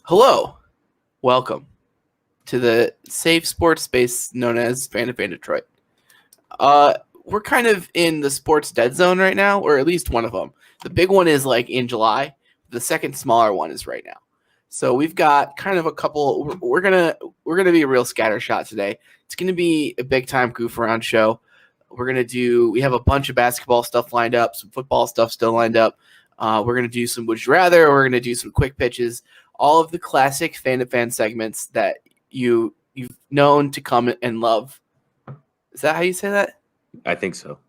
Hello, welcome to the safe sports space known as Fan2Fan Detroit. We're kind of in the sports dead zone right now, or at least one of them. The big one is like in July. The second smaller one is right now. So we've got kind of a couple. We're gonna be a real scattershot today. It's gonna be a big time goof around show. We have a bunch of basketball stuff lined up, some football stuff still lined up. We're gonna do some Would You Rather. We're gonna do some quick pitches. All of the classic Fan2Fan segments that you've known to come and love. Is that how you say that? I think so.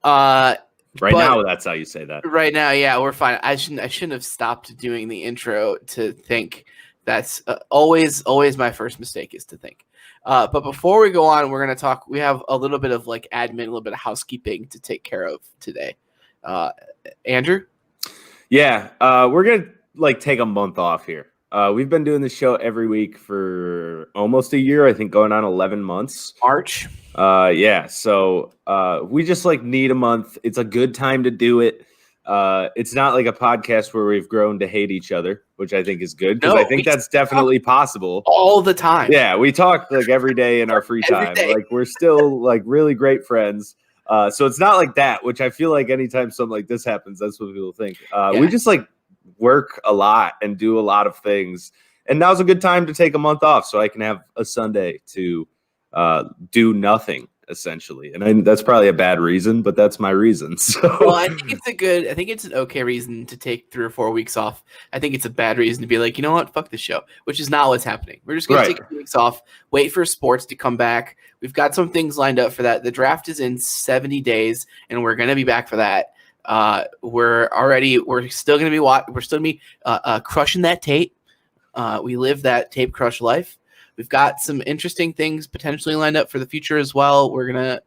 Right now, that's how you say that. Right now, yeah, we're fine. I shouldn't have stopped doing the intro to think. That's always my first mistake is to think. But before we go on, we're gonna talk. We have a little bit of like admin, a little bit of housekeeping to take care of today. Andrew? Yeah, we're gonna take a month off here. We've been doing this show every week for almost a year. I think going on 11 months. March. Yeah. So we just need a month. It's a good time to do it. It's not like a podcast where we've grown to hate each other, which I think is good because I think that's definitely possible all the time. Yeah, we talk every day in our free time. We're still really great friends. So it's not like that, which I feel like anytime something like this happens, that's what people think. We just work a lot and do a lot of things. And now's a good time to take a month off so I can have a Sunday to do nothing, essentially. And that's probably a bad reason, but that's my reason. So well, I think it's an okay reason to take 3 or 4 weeks off. I think it's a bad reason to be like, you know what, fuck the show, which is not what's happening. We're just going to take a few weeks off, wait for sports to come back. We've got some things lined up for that. The draft is in 70 days, and we're going to be back for that. We're still going to be crushing that tape. We live that tape crush life. We've got some interesting things potentially lined up for the future as well. We're going to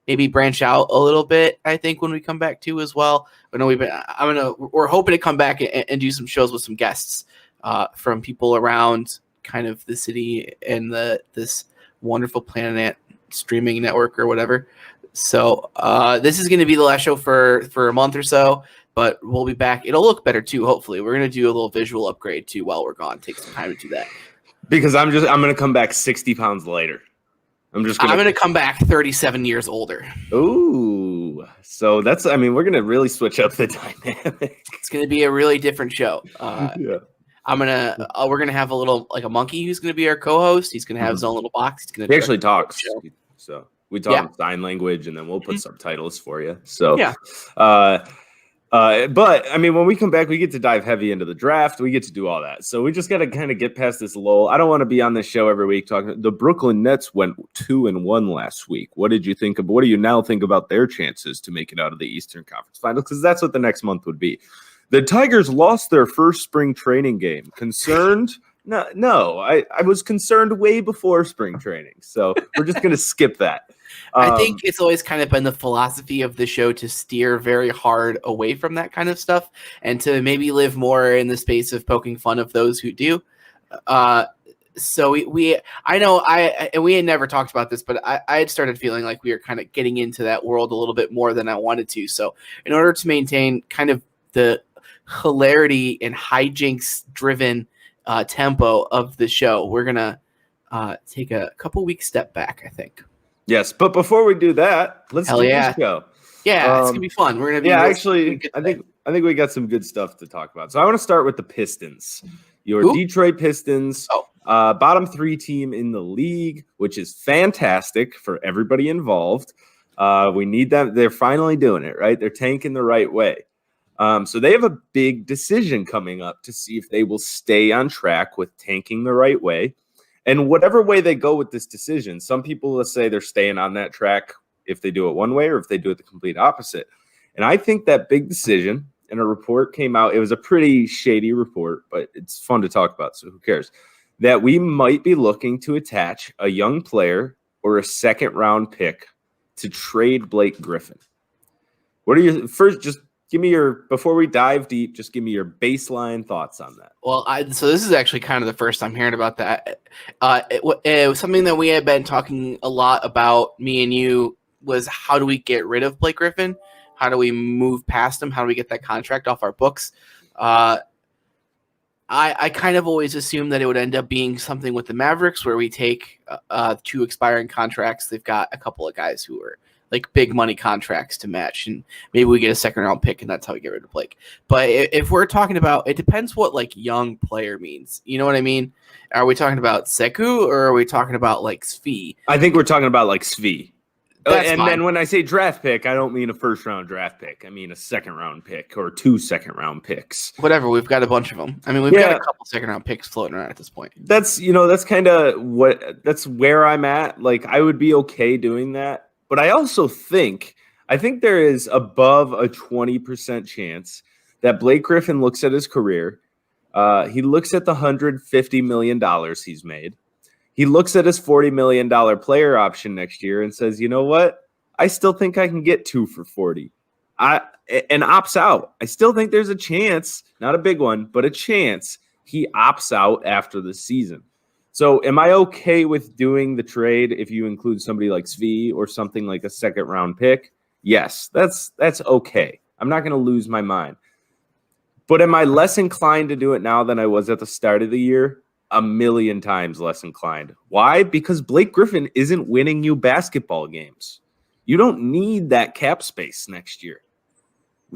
maybe branch out a little bit, I think, when we come back too as well. I know we're hoping to come back and do some shows with some guests from people around kind of the city and this wonderful Planet streaming network or whatever. So this is going to be the last show for a month or so, but we'll be back. It'll look better too, hopefully. We're going to do a little visual upgrade too while we're gone. Take some time to do that. Because I'm going to come back 60 pounds lighter. I'm going to come back 37 years older. Ooh. So we're going to really switch up the dynamic. It's going to be a really different show. Yeah. We're going to have a monkey who's going to be our co-host. He's going to have his own little box. He actually talks. So we talk in sign language, and then we'll put subtitles for you. So, yeah. But when we come back, we get to dive heavy into the draft. We get to do all that. So we just got to kind of get past this lull. I don't want to be on this show every week talking. The Brooklyn Nets went 2-1 last week. What did you think of? What do you now think about their chances to make it out of the Eastern Conference Finals? Because that's what the next month would be. The Tigers lost their first spring training game. Concerned? No. I was concerned way before spring training. So we're just going to skip that. I think it's always kind of been the philosophy of the show to steer very hard away from that kind of stuff and to maybe live more in the space of poking fun of those who do. So we had never talked about this, but I had started feeling like we were kind of getting into that world a little bit more than I wanted to. So in order to maintain kind of the hilarity and hijinks driven tempo of the show, we're going to take a couple weeks step back, I think. Yes, but before we do that, let's do this show. Yeah, it's gonna be fun. We're gonna be I think we got some good stuff to talk about. So I want to start with the Pistons. Your Detroit Pistons, bottom 3 team in the league, which is fantastic for everybody involved. We need them. They're finally doing it, right? They're tanking the right way. So they have a big decision coming up to see if they will stay on track with tanking the right way. And whatever way they go with this decision, some people will say they're staying on that track if they do it one way or if they do it the complete opposite. And I think that big decision, and a report came out, it was a pretty shady report, but it's fun to talk about, so who cares, that we might be looking to attach a young player or a second-round pick to trade Blake Griffin. What are your first, just give me your, before we dive deep, just give me your baseline thoughts on that. Well, so this is actually kind of the first time hearing about that. It was something that we had been talking a lot about, me and you, was how do we get rid of Blake Griffin? How do we move past him? How do we get that contract off our books? I kind of always assumed that it would end up being something with the Mavericks where we take 2 expiring contracts. They've got a couple of guys who are like big money contracts to match, and maybe we get a second round pick, and that's how we get rid of Blake. But if we're talking about, it depends what like young player means. You know what I mean? Are we talking about Sekou or are we talking about like Svi? I think we're talking about like Svi. That's fine. Then when I say draft pick, I don't mean a first round draft pick. I mean a second round pick or 2 second round picks. Whatever. We've got a bunch of them. I mean, we've got a couple second round picks floating around at this point. That's kind of that's where I'm at. Like I would be okay doing that. But I also think there is above a 20% chance that Blake Griffin looks at his career. He looks at the $150 million he's made. He looks at his $40 million player option next year and says, you know what? I still think I can get 2 for 40. And opts out. I still think there's a chance, not a big one, but a chance he opts out after the season. So am I okay with doing the trade if you include somebody like Svi or something like a second round pick? Yes, that's okay. I'm not going to lose my mind. But am I less inclined to do it now than I was at the start of the year? 1,000,000 times less inclined. Why? Because Blake Griffin isn't winning you basketball games. You don't need that cap space next year.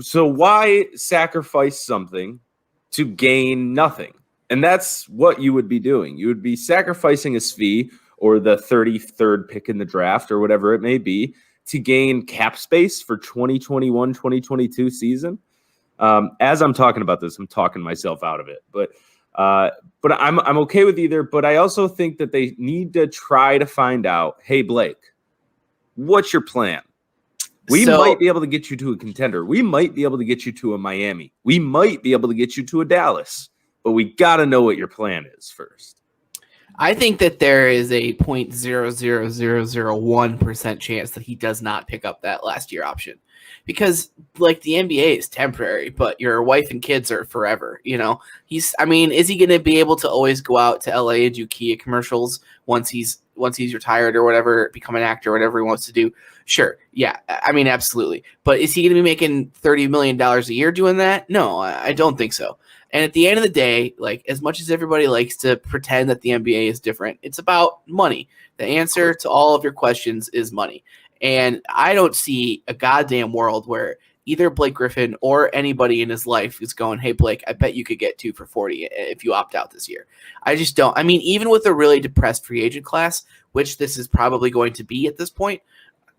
So why sacrifice something to gain nothing? And that's what you would be doing. You would be sacrificing a Svi or the 33rd pick in the draft or whatever it may be to gain cap space for 2021-2022 season. As I'm talking about this, I'm talking myself out of it. But I'm okay with either. But I also think that they need to try to find out, hey, Blake, what's your plan? We might be able to get you to a contender. We might be able to get you to a Miami. We might be able to get you to a Dallas. But we got to know what your plan is first. I think that there is a 0.00001% chance that he does not pick up that last year option. Because like the NBA is temporary, but your wife and kids are forever. You know, is he going to be able to always go out to LA and do Kia commercials once he's retired or whatever, become an actor or whatever he wants to do? Sure. Yeah. I mean, absolutely. But is he going to be making $30 million a year doing that? No, I don't think so. And at the end of the day, like as much as everybody likes to pretend that the NBA is different, it's about money. The answer to all of your questions is money. And I don't see a goddamn world where either Blake Griffin or anybody in his life is going, hey, Blake, I bet you could get 2 for 40 if you opt out this year. I just don't. I mean, even with a really depressed free agent class, which this is probably going to be at this point,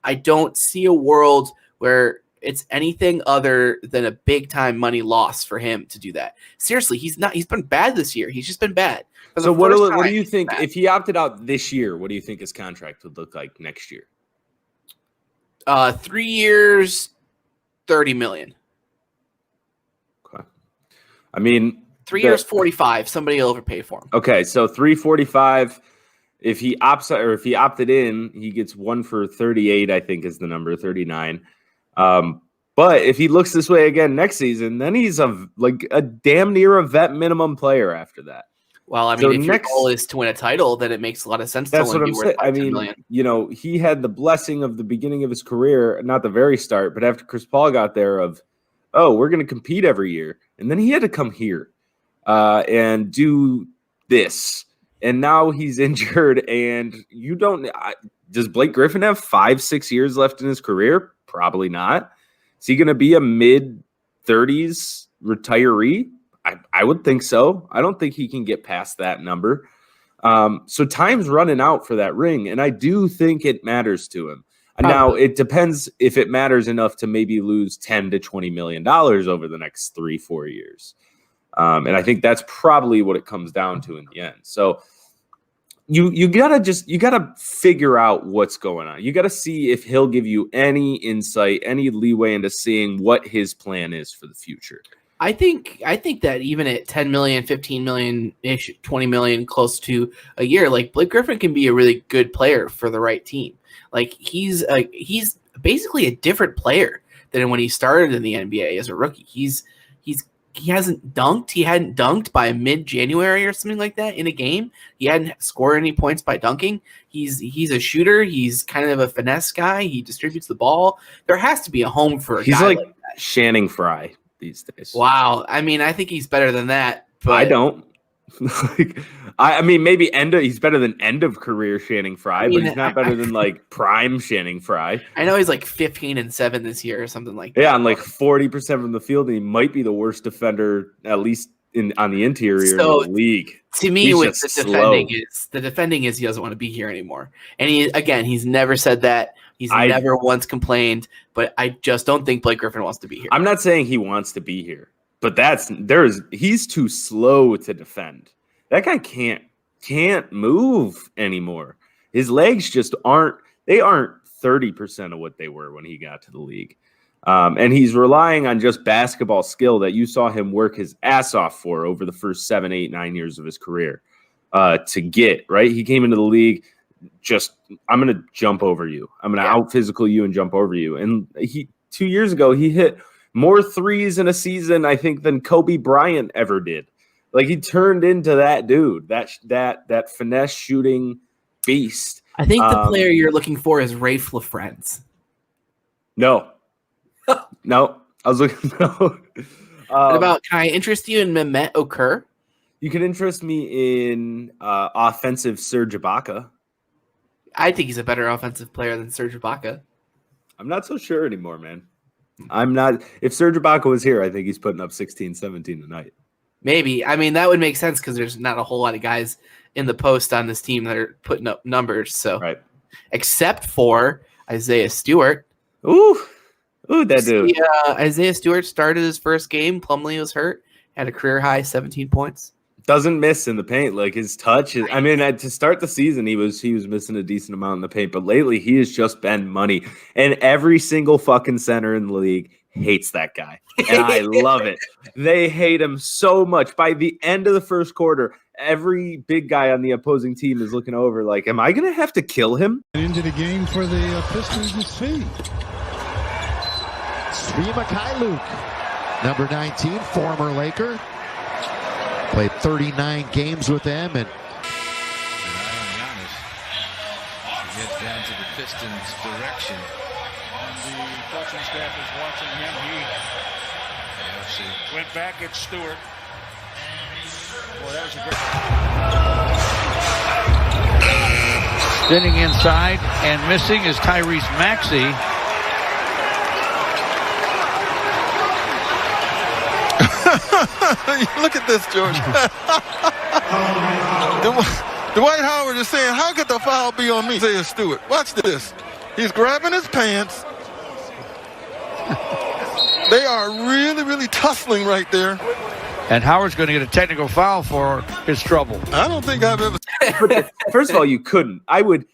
I don't see a world where it's anything other than a big time money loss for him to do that. Seriously, he's been bad this year. He's just been bad. So what do you think if he opted out this year? What do you think his contract would look like next year? 3 years, $30 million. Okay. I mean, 3 years, 45. Somebody will overpay for him. Okay, so 345. If he opted in, he gets 1 for 38. I think is the number 39. But if he looks this way again next season, then he's a damn near a vet minimum player after that. Well, I mean, if your goal is to win a title, then it makes a lot of sense. That's what I'm saying. I mean, you know, he had the blessing of the beginning of his career, not the very start, but after Chris Paul got there of, oh, we're going to compete every year. And then he had to come here and do this. And now he's injured. And you don't – does Blake Griffin have 5-6 years left in his career? Probably not. Is he going to be a mid-30s retiree? I would think so. I don't think he can get past that number. So time's running out for that ring, and I do think it matters to him. Now, it depends if it matters enough to maybe lose $10 to $20 million over the next 3-4 years. And I think that's probably what it comes down to in the end. So you gotta figure out what's going on. You gotta see if he'll give you any insight, any leeway into seeing what his plan is for the future. I think that even at 10 million, 15 million ish, 20 million, close to a year, like Blake Griffin can be a really good player for the right team. Like he's basically a different player than when he started in the NBA as a rookie. He hasn't dunked. He hadn't dunked by mid-January or something like that in a game. He hadn't scored any points by dunking. He's a shooter. He's kind of a finesse guy. He distributes the ball. There has to be a home for a guy like that. Channing Frye these days. Wow. I mean, I think he's better than that. But I don't. Like, I mean, maybe he's better than end of career Channing Frye, but he's not better than like prime Channing Frye. I know he's like 15-7 this year or something like that. Yeah, on like 40% from the field, and he might be the worst defender, at least on the interior in the league. To me, with the defending is he doesn't want to be here anymore. And he's never said that. He's never once complained, but I just don't think Blake Griffin wants to be here. I'm not saying he wants to be here, but he's too slow to defend. That guy can't move anymore. His legs just aren't 30% of what they were when he got to the league. And he's relying on just basketball skill that you saw him work his ass off for over the first 7, 8, 9 years of his career to get, right? He came into the league I'm going to jump over you. I'm going to out physical you and jump over you. And 2 years ago, he hit more threes in a season, I think, than Kobe Bryant ever did. Like, he turned into that dude, that finesse shooting beast. I think the player you're looking for is Rafe LaFrentz. No. No. I was looking. No. Can I interest you in Mehmet Okur? You can interest me in offensive Serge Ibaka. I think he's a better offensive player than Serge Ibaka. I'm not so sure anymore, man. I'm not. If Serge Ibaka was here, I think he's putting up 16, 17 a night. Maybe. I mean, that would make sense because there's not a whole lot of guys in the post on this team that are putting up numbers. So, right. Except for Isaiah Stewart. Ooh, that dude. Isaiah Stewart started his first game. Plumlee was hurt. Had a career high 17 points. Doesn't miss in the paint. Like, his touch is, I mean, to start the season, he was missing a decent amount in the paint, but lately he has just been money. And every single fucking center in the league hates that guy. And I love it. They hate him so much. By the end of the first quarter, every big guy on the opposing team is looking over like, am I going to have to kill him? Into the game for the Pistons is Svi. Svi Mikhailuk, number 19, former Laker. Played 39 games with them, and Giannis gets down to the Pistons' direction. And the coaching staff is watching him. He went back at Stewart. Boy, that was a great. Spinning inside and missing is Tyrese Maxey. Look at this, George. Dwight Howard is saying, how could the foul be on me? Isaiah Stewart. Watch this. He's grabbing his pants. They are really, really tussling right there. And Howard's going to get a technical foul for his trouble. I don't think I've ever. First of all, you couldn't. I would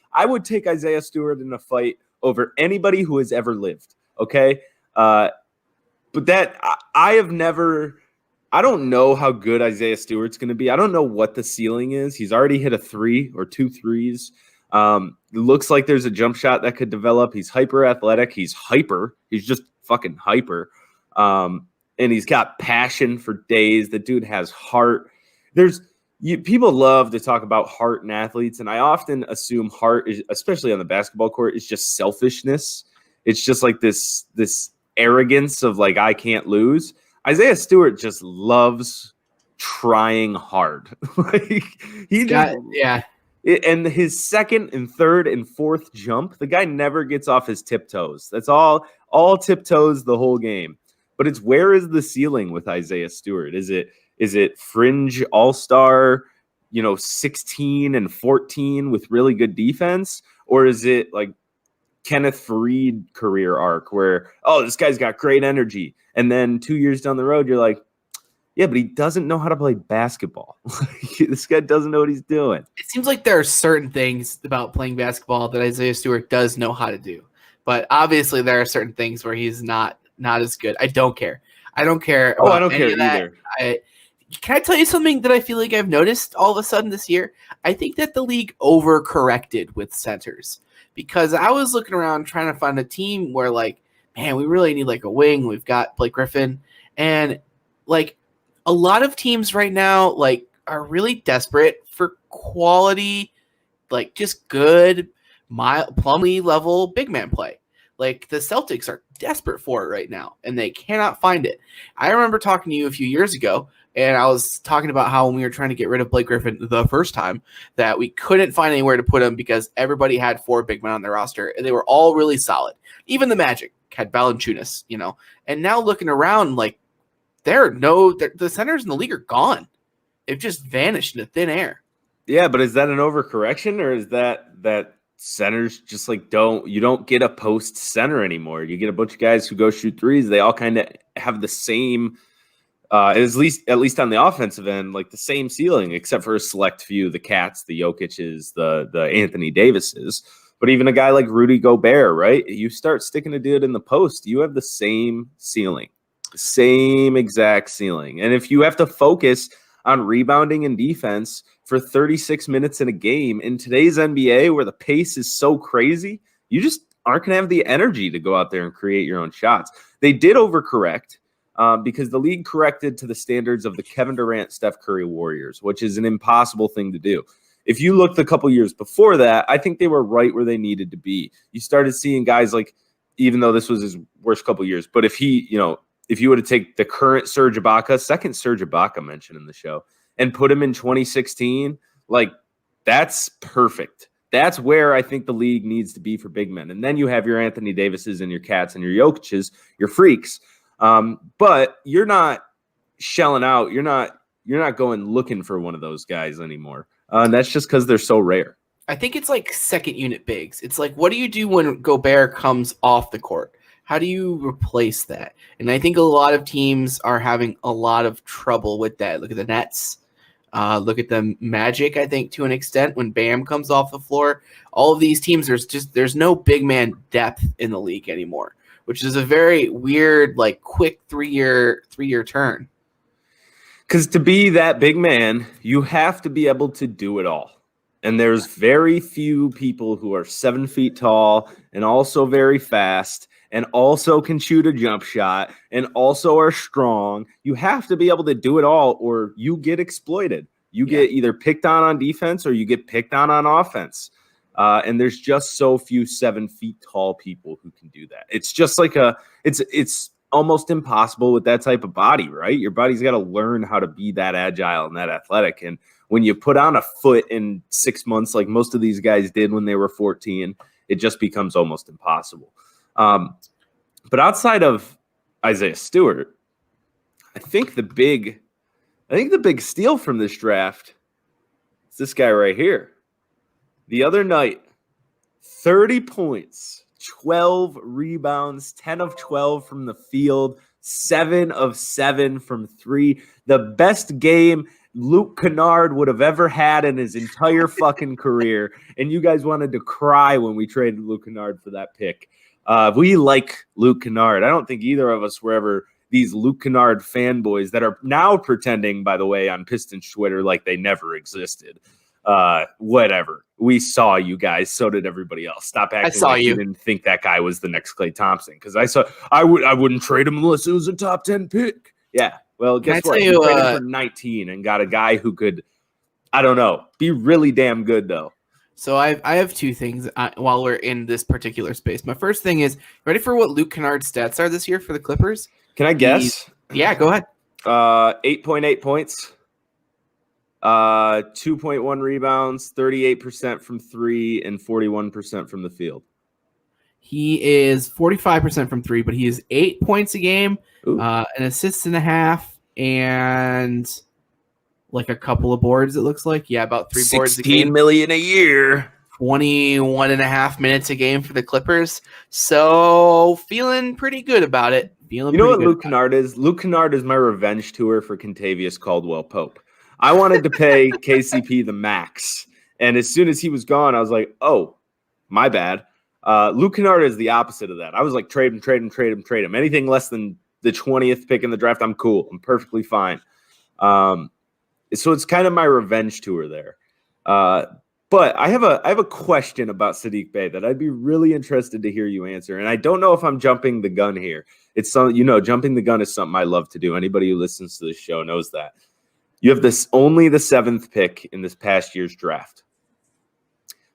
take Isaiah Stewart in a fight over anybody who has ever lived. Okay, but that I have never. I don't know how good Isaiah Stewart's going to be. I don't know what the ceiling is. He's already hit a 3 or 2 threes. It looks like there's a jump shot that could develop. He's hyper athletic. He's hyper. He's just fucking hyper. And he's got passion for days. The dude has heart. People love to talk about heart in athletes, and I often assume heart is, especially on the basketball court, is just selfishness. It's just like this arrogance of like, I can't lose. Isaiah Stewart just loves trying hard. Like and his second and third and fourth jump, the guy never gets off his tiptoes. That's all tiptoes the whole game. But it's, where is the ceiling with Isaiah Stewart? Is it fringe all-star, 16 and 14 with really good defense? Or is it like Kenneth Faried career arc where, this guy's got great energy. And then 2 years down the road, you're like, yeah, but he doesn't know how to play basketball. This guy doesn't know what he's doing. It seems like there are certain things about playing basketball that Isaiah Stewart does know how to do. But obviously there are certain things where he's not as good. I don't care. I don't care. I don't care either. Can I tell you something that I feel like I've noticed all of a sudden this year? I think that the league overcorrected with centers, because I was looking around trying to find a team where, like, man, we really need like a wing. We've got Blake Griffin, and like a lot of teams right now like are really desperate for quality, like just good Plumlee level big man play. Like, the Celtics are desperate for it right now, and they cannot find it. I remember talking to you a few years ago, and I was talking about how when we were trying to get rid of Blake Griffin the first time, that we couldn't find anywhere to put him because everybody had 4 big men on their roster, and they were all really solid. Even the Magic had Valanciunas, And now looking around, like, the centers in the league are gone. They've just vanished into thin air. Yeah, but is that an overcorrection, or is that centers just like you don't get a post center anymore? You get a bunch of guys who go shoot threes. They all kind of have the same, at least on the offensive end, like the same ceiling, except for a select few, the Cats, the Jokic's, the Anthony Davis's. But even a guy like Rudy Gobert, right? You start sticking a dude in the post, you have the same ceiling, same exact ceiling. And if you have to focus on rebounding and defense for 36 minutes in a game in today's NBA, where the pace is so crazy, you just aren't going to have the energy to go out there and create your own shots. They did overcorrect because the league corrected to the standards of the Kevin Durant, Steph Curry Warriors, which is an impossible thing to do. If you looked a couple years before that, I think they were right where they needed to be. You started seeing guys like, even though this was his worst couple years, but if you were to take the current Serge Ibaka, second Serge Ibaka mentioned in the show, and put him in 2016, like, that's perfect. That's where I think the league needs to be for big men. And then you have your Anthony Davises and your Cats and your Jokic's, your freaks. But you're not shelling out. You're not going looking for one of those guys anymore. And that's just because they're so rare. I think it's like second unit bigs. It's like, what do you do when Gobert comes off the court? How do you replace that? And I think a lot of teams are having a lot of trouble with that. Look at the Nets. Look at the Magic, I think, to an extent, when Bam comes off the floor. All of these teams, there's no big man depth in the league anymore, which is a very weird, like, quick three-year turn. Because to be that big man, you have to be able to do it all. And there's very few people who are 7 feet tall and also very fast and also can shoot a jump shot and also are strong. You have to be able to do it all, or you get exploited. You get either picked on defense, or you get picked on offense. And there's just so few 7 feet tall people who can do that. It's just like it's almost impossible with that type of body, right? Your body's got to learn how to be that agile and that athletic. And when you put on a foot in 6 months, like most of these guys did when they were 14, it just becomes almost impossible. But outside of Isaiah Stewart, I think the big steal from this draft is this guy right here. The other night, 30 points, 12 rebounds, 10 of 12 from the field, 7 of 7 from 3. The best game Luke Canard would have ever had in his entire fucking career. And you guys wanted to cry when we traded Luke Canard for that pick. We like Luke Canard. I don't think either of us were ever these Luke Canard fanboys that are now pretending, by the way, on Pistons Twitter like they never existed. Whatever. We saw you guys. So did everybody else. Stop acting like you didn't think that guy was the next Klay Thompson. Because I wouldn't trade him unless it was a top 10 pick. Yeah. Well, guess what? You traded for 19 and got a guy who could, I don't know, be really damn good though. So I have two things while we're in this particular space. My first thing is, ready for what Luke Kennard's stats are this year for the Clippers? Can I guess? Yeah, go ahead. 8.8 points, 2.1 rebounds, 38% from 3, and 41% from the field. He is 45% from 3, but he is 8 points a game, an assist and a half, and like a couple of boards, it looks like. Yeah, about 3 boards a game. $16 million a year. 21 and a half minutes a game for the Clippers. So feeling pretty good about it. You know what Luke Kennard is? Luke Kennard is my revenge tour for Kentavious Caldwell-Pope. I wanted to pay KCP the max. And as soon as he was gone, I was like, oh, my bad. Luke Kennard is the opposite of that. I was like, trade him. Anything less than the 20th pick in the draft, I'm cool. I'm perfectly fine. So it's kind of my revenge tour there. But I have a question about Saddiq Bey that I'd be really interested to hear you answer. And I don't know if I'm jumping the gun here. It's jumping the gun is something I love to do. Anybody who listens to this show knows that. You have only the 7th pick in this past year's draft.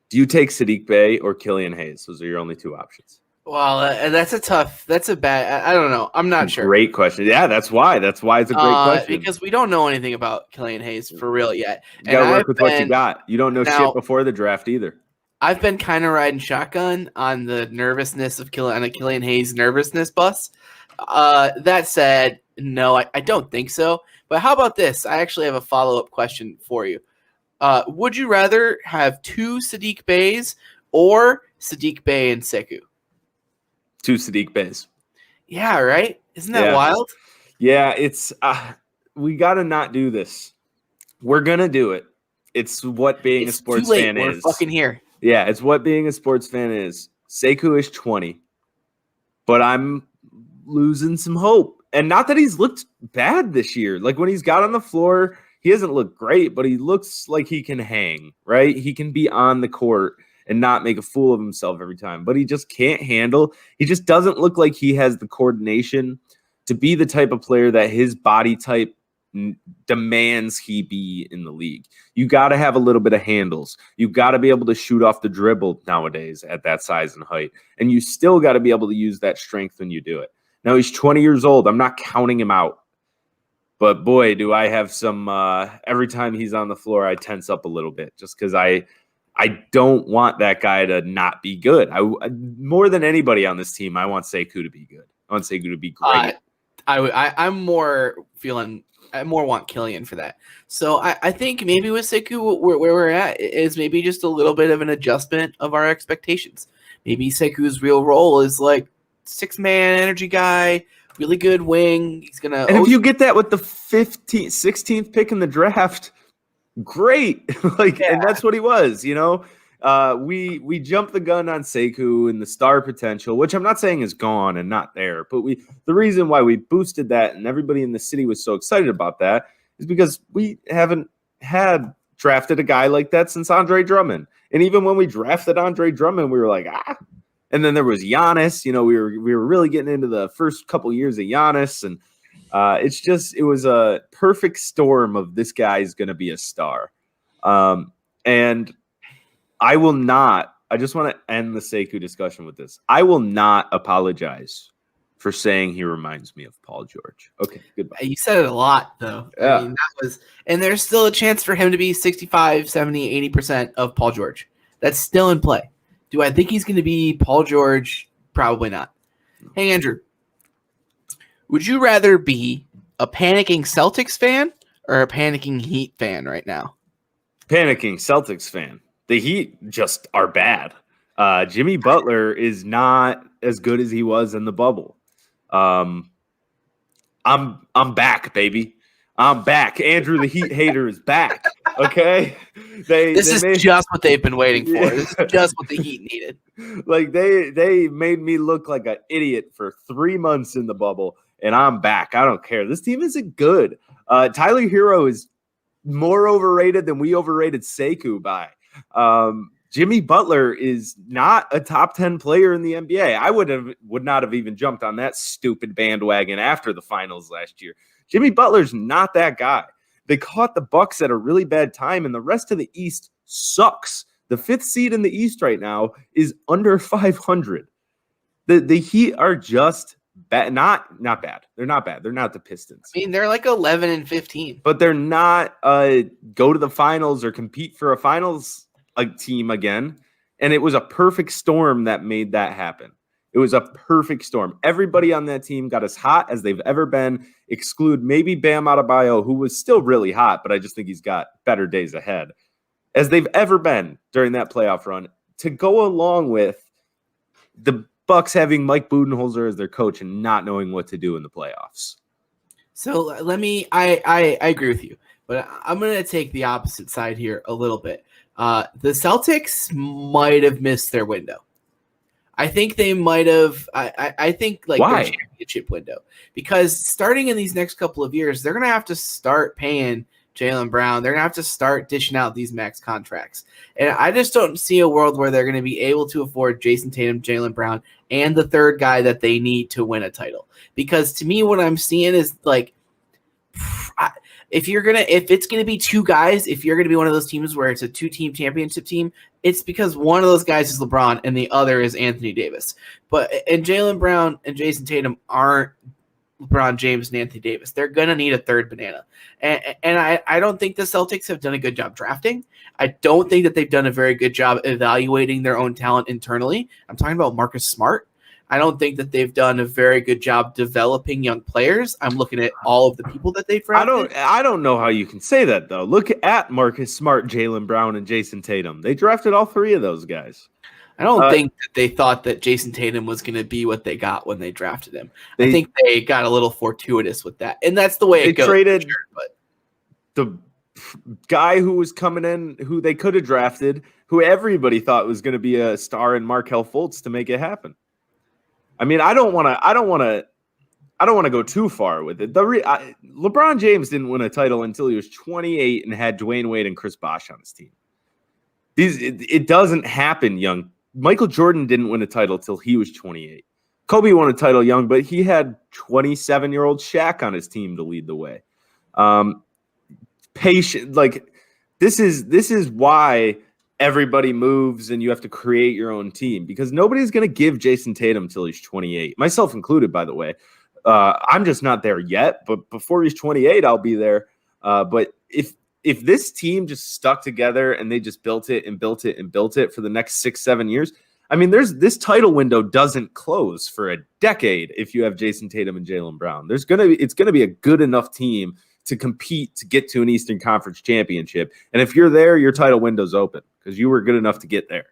Do you take Saddiq Bey or Killian Hayes? Those are your only two options. Well, that's a bad. I don't know. I'm not sure. Great question. Yeah, that's why it's a great question. Because we don't know anything about Killian Hayes for real yet. You got to work with what you got. You don't know shit before the draft either. I've been kind of riding shotgun on the nervousness of Killian Hayes nervousness bus. That said, no, I don't think so. But how about this? I actually have a follow-up question for you. Would you rather have two Saddiq Beys or Saddiq Bey and Sekou? Two Saddiq Beys. Yeah, right? Isn't that wild? Yeah, it's we got to not do this. We're going to do it. It's what being a sports fan is. We're fucking here. Yeah, it's what being a sports fan is. Sekou is 20, but I'm losing some hope. And not that he's looked bad this year. Like when he's got on the floor, he hasn't looked great, but he looks like he can hang, right? He can be on the court and not make a fool of himself every time, but he just can't handle. He just doesn't look like he has the coordination to be the type of player that his body type demands he be in the league. You got to have a little bit of handles. You got to be able to shoot off the dribble nowadays at that size and height. And you still got to be able to use that strength when you do it. Now he's 20 years old. I'm not counting him out. But boy, do I have some every time he's on the floor, I tense up a little bit just because I don't want that guy to not be good. I more than anybody on this team, I want Sekou to be good. I want Sekou to be great. I'm more feeling. I more want Killian for that. So I think maybe with Sekou, where we're at is maybe just a little bit of an adjustment of our expectations. Maybe Sekou's real role is like 6-man energy guy, really good wing. He's gonna. And if you get that with the 16th pick in the draft, great. And that's what he was. You know, we jumped the gun on Sekou and the star potential, which I'm not saying is gone and not there, but the reason why we boosted that and everybody in the city was so excited about that is because we haven't had drafted a guy like that since Andre Drummond. And even when we drafted Andre Drummond, we were like, And then there was Giannis. You know, we were really getting into the first couple years of Giannis, and it was a perfect storm of this guy's going to be a star. And I will not. I just want to end the Sekou discussion with this. I will not apologize for saying he reminds me of Paul George. Okay, goodbye. You said it a lot, though. Yeah. I mean, and there's still a chance for him to be 65, 70, 80% of Paul George. That's still in play. Do I think he's going to be Paul George? Probably not. Hey, Andrew, would you rather be a panicking Celtics fan or a panicking Heat fan right now? Panicking Celtics fan. The Heat just are bad. Jimmy Butler is not as good as he was in the bubble. I'm back, baby. I'm back. Andrew, the Heat hater, is back. Okay, this is just what they've been waiting for. Yeah. This is just what the Heat needed. Like they made me look like an idiot for 3 months in the bubble, and I'm back. I don't care. This team isn't good. Tyler Hero is more overrated than we overrated Sekou by. Jimmy Butler is not a top 10 player in the NBA. I would not have even jumped on that stupid bandwagon after the finals last year. Jimmy Butler's not that guy. They caught the Bucks at a really bad time, and the rest of the East sucks. The 5th seed in the East right now is under 500. The Heat are just bad. Not bad. They're not bad. They're not the Pistons. I mean, they're like 11-15. But they're not go to the finals or compete for a finals team again. And it was a perfect storm that made that happen. It was a perfect storm. Everybody on that team got as hot as they've ever been, exclude maybe Bam Adebayo, who was still really hot, but I just think he's got better days ahead, as they've ever been during that playoff run, to go along with the Bucks having Mike Budenholzer as their coach and not knowing what to do in the playoffs. So I agree with you, but I'm going to take the opposite side here a little bit. The Celtics might have missed their window. I think they might have. I think like Why? their championship window, because starting in these next couple of years, they're going to have to start paying Jaylen Brown. They're going to have to start dishing out these max contracts, and I just don't see a world where they're going to be able to afford Jason Tatum, Jaylen Brown, and the third guy that they need to win a title. Because to me, what I'm seeing is like, if it's going to be two guys, if you're going to be one of those teams where it's a 2-team championship team, it's because one of those guys is LeBron and the other is Anthony Davis. And Jaylen Brown and Jason Tatum aren't LeBron James and Anthony Davis. They're going to need a third banana. And I don't think the Celtics have done a good job drafting. I don't think that they've done a very good job evaluating their own talent internally. I'm talking about Marcus Smart. I don't think that they've done a very good job developing young players. I'm looking at all of the people that they've drafted. I don't know how you can say that, though. Look at Marcus Smart, Jaylen Brown, and Jason Tatum. They drafted all three of those guys. I don't think that they thought that Jason Tatum was going to be what they got when they drafted him. I think they got a little fortuitous with that. And that's the way it goes. They traded the guy who was coming in, who they could have drafted, who everybody thought was going to be a star in Markelle Fultz to make it happen. I mean, I don't want to go too far with it. LeBron James didn't win a title until he was 28 and had Dwayne Wade and Chris Bosh on his team. It doesn't happen young. Michael Jordan didn't win a title till he was 28. Kobe won a title young, but he had 27-year-old Shaq on his team to lead the way. Patient, like this is why everybody moves and you have to create your own team, because nobody's going to give Jason Tatum till he's 28, myself included, by the way. I'm just not there yet, but before he's 28, I'll be there. But if this team just stuck together and they just built it and built it and built it for the next 6-7 years, I mean, this title window doesn't close for a decade if you have Jason Tatum and Jaylen Brown. It's gonna be a good enough team to compete to get to an Eastern Conference championship. And if you're there, your title window's open because you were good enough to get there.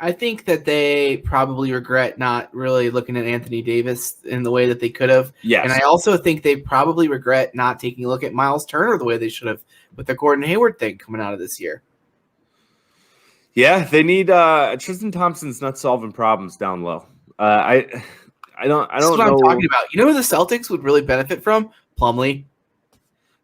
I think that they probably regret not really looking at Anthony Davis in the way that they could have. Yes. And I also think they probably regret not taking a look at Miles Turner the way they should have with the Gordon Hayward thing coming out of this year. Yeah, they need Tristan Thompson's not solving problems down low. I don't That's what know. I'm talking about. You know who the Celtics would really benefit from? Plumlee.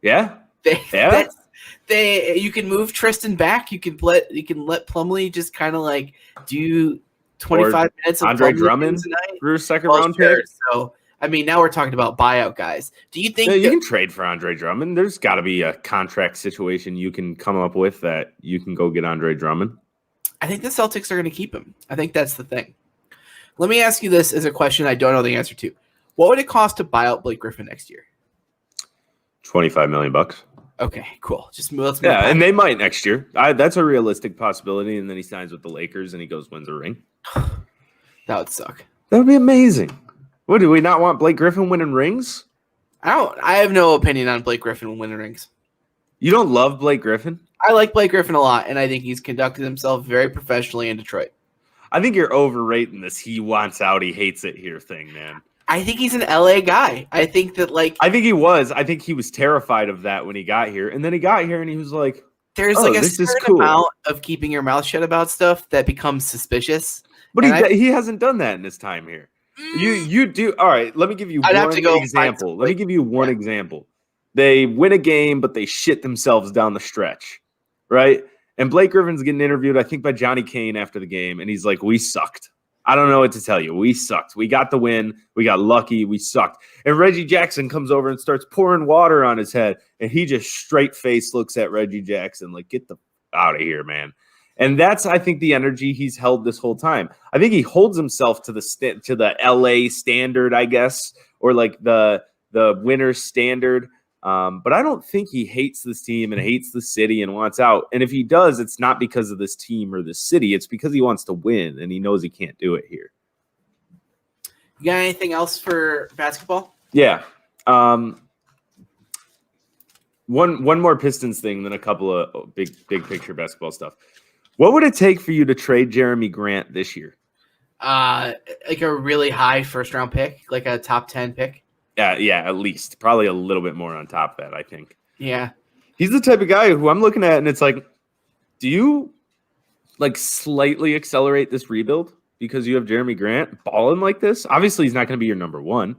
Yeah. You can move Tristan back. You can let Plumlee just kind of like do 25 minutes of Andre Plumlee Drummond tonight. For a second round pick. So I mean, now we're talking about buyout guys. Do you think you can trade for Andre Drummond? There's got to be a contract situation you can come up with that you can go get Andre Drummond. I think the Celtics are going to keep him. I think that's the thing. Let me ask you this as a question I don't know the answer to. What would it cost to buy out Blake Griffin next year? $25 million. Okay, cool. Let's move. Yeah, and they might next year. That's a realistic possibility. And then he signs with the Lakers and he goes wins a ring. That would suck. That would be amazing. What, do we not want Blake Griffin winning rings? I have no opinion on Blake Griffin winning rings. You don't love Blake Griffin? I like Blake Griffin a lot, and I think he's conducted himself very professionally in Detroit. I think you're overrating this he wants out, he hates it here thing, man. I think he's an LA guy. I think that I think he was. I think he was terrified of that when he got here. And then he got here and he was like, there's like a certain amount of keeping your mouth shut about stuff that becomes suspicious. But he hasn't done that in his time here. You do. All right, let me give you one example. Let me give you one example. They win a game, but they shit themselves down the stretch, right? And Blake Griffin's getting interviewed, I think, by Johnny Kane after the game, and he's like, we sucked. I don't know what to tell you. We sucked. We got the win. We got lucky. We sucked. And Reggie Jackson comes over and starts pouring water on his head, and he just straight face looks at Reggie Jackson like, get the out of here, man. And that's, I think, the energy he's held this whole time. I think he holds himself to the LA standard, I guess, or like the winner's standard. But I don't think he hates this team and hates the city and wants out. And if he does, it's not because of this team or this city. It's because he wants to win and he knows he can't do it here. You got anything else for basketball? Yeah. One more Pistons thing, then a couple of big picture basketball stuff. What would it take for you to trade Jeremy Grant this year? Like a really high first round pick, like a top 10 pick. Yeah, at least. Probably a little bit more on top of that, I think. Yeah. He's the type of guy who I'm looking at, and it's like, do you like slightly accelerate this rebuild because you have Jeremy Grant balling like this? Obviously, he's not going to be your number one.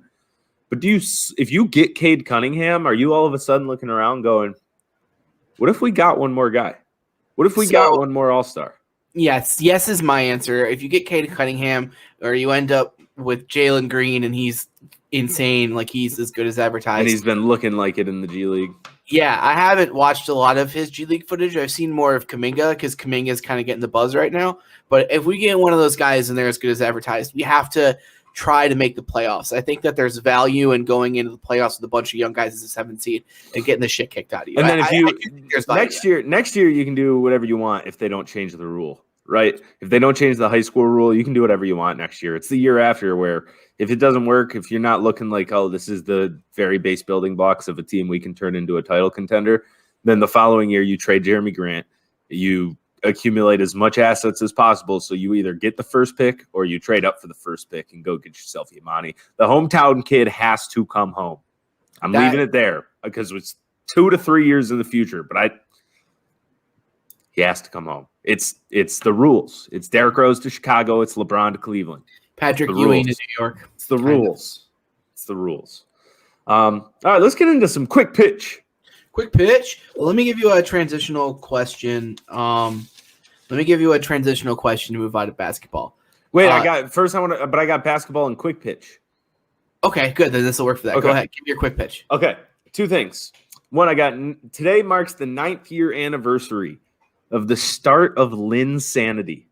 But if you get Cade Cunningham, are you all of a sudden looking around going, what if we got one more guy? What if we got one more all-star? Yes is my answer. If you get Cade Cunningham or you end up with Jalen Green, and he's insane. Like, he's as good as advertised. And he's been looking like it in the G League. Yeah, I haven't watched a lot of his G League footage. I've seen more of Kuminga because Kuminga is kind of getting the buzz right now. But if we get one of those guys and they're as good as advertised, we have to try to make the playoffs. I think that there's value in going into the playoffs with a bunch of young guys as a 7th seed and getting the shit kicked out of you. And then next year you can do whatever you want if they don't change the rule, right? If they don't change the high school rule, you can do whatever you want next year. It's the year after where if it doesn't work, if you're not looking like, oh, this is the very base building blocks of a team we can turn into a title contender, then the following year you trade Jeremy Grant, you accumulate as much assets as possible, so you either get the first pick or you trade up for the first pick and go get yourself Yamani. The hometown kid has to come home. I'm leaving it there because it's 2 to 3 years in the future, but he has to come home. It's the rules. It's Derrick Rose to Chicago. It's LeBron to Cleveland. Patrick Ewing to New York. It's the rules. It's the rules. All right, let's get into some quick pitch. Quick pitch. Well, let me give you a transitional question. To move out of basketball. Wait, I got basketball and quick pitch. Okay, good. Then this will work for that. Okay. Go ahead. Give me your quick pitch. Okay, 2 things. One, today marks the 9th year anniversary of the start of Linsanity.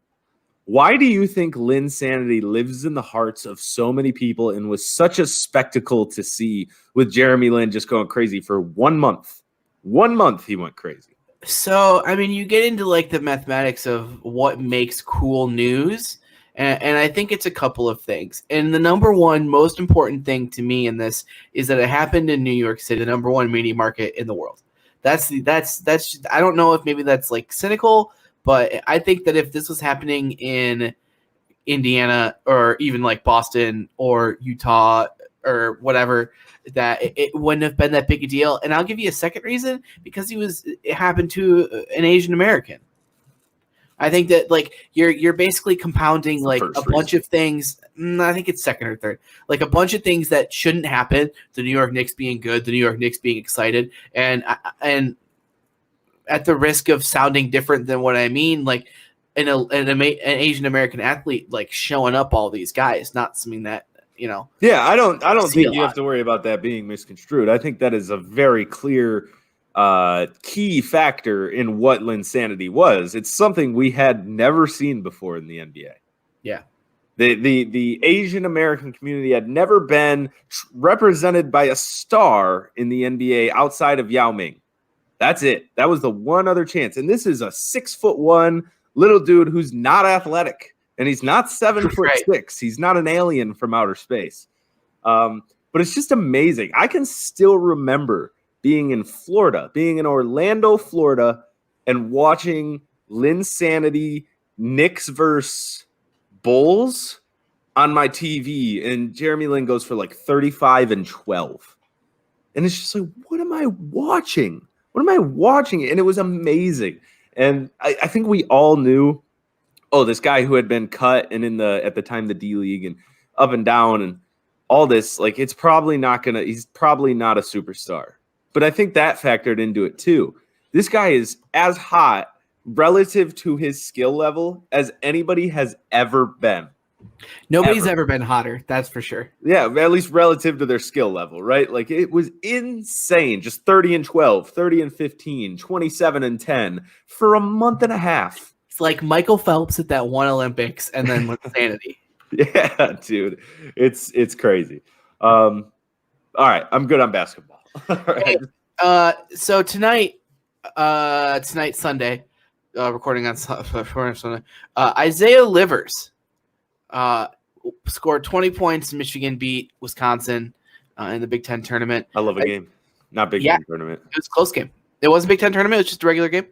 Why do you think Linsanity lives in the hearts of so many people and was such a spectacle to see with Jeremy Lin just going crazy for 1 month? 1 month he went crazy. So, I mean, you get into like the mathematics of what makes cool news, and I think it's a couple of things. And the number one most important thing to me in this is that it happened in New York City, the number one media market in the world. That's I don't know if maybe that's like cynical, but I think that if this was happening in Indiana or even like Boston or Utah or whatever, that it wouldn't have been that big a deal. And I'll give you a second reason, because it happened to an Asian American. I think that like you're basically compounding like a bunch of things. I think it's second or third, like a bunch of things that shouldn't happen. The New York Knicks being good, the New York Knicks being excited, and at the risk of sounding different than what I mean, like an Asian American athlete like showing up all these guys, not something that, you know. Yeah, I don't think you have to worry about that being misconstrued. I think that is a very clear key factor in what Linsanity was. It's something we had never seen before in the NBA. Yeah. The Asian American community had never been represented by a star in the NBA outside of Yao Ming. That's it. That was the one other chance. And this is a 6'1" little dude who's not athletic, and he's not 7'6". He's not an alien from outer space. But it's just amazing. I can still remember being in Orlando, Florida, and watching Linsanity Knicks versus Bulls on my TV, and Jeremy Lin goes for like 35 and 12. And it's just like, what am I watching? And it was amazing. And I think we all knew, this guy who had been cut and at the time the D League and up and down and all this, like he's probably not a superstar. But I think that factored into it too. This guy is as hot relative to his skill level as anybody has ever been. Nobody's ever been hotter, that's for sure. Yeah, at least relative to their skill level, right? Like it was insane. Just 30 and 12, 30 and 15, 27 and 10 for a month and a half. It's like Michael Phelps at that one Olympics and then Linsanity. Yeah, dude. It's crazy. All right, I'm good on basketball. Right. So tonight, Sunday, recording on Sunday, Isaiah Livers scored 20 points. Michigan beat Wisconsin in the Big Ten tournament. I love a game. Not Big Ten tournament. It was a close game. It wasn't a Big Ten tournament. It was just a regular game.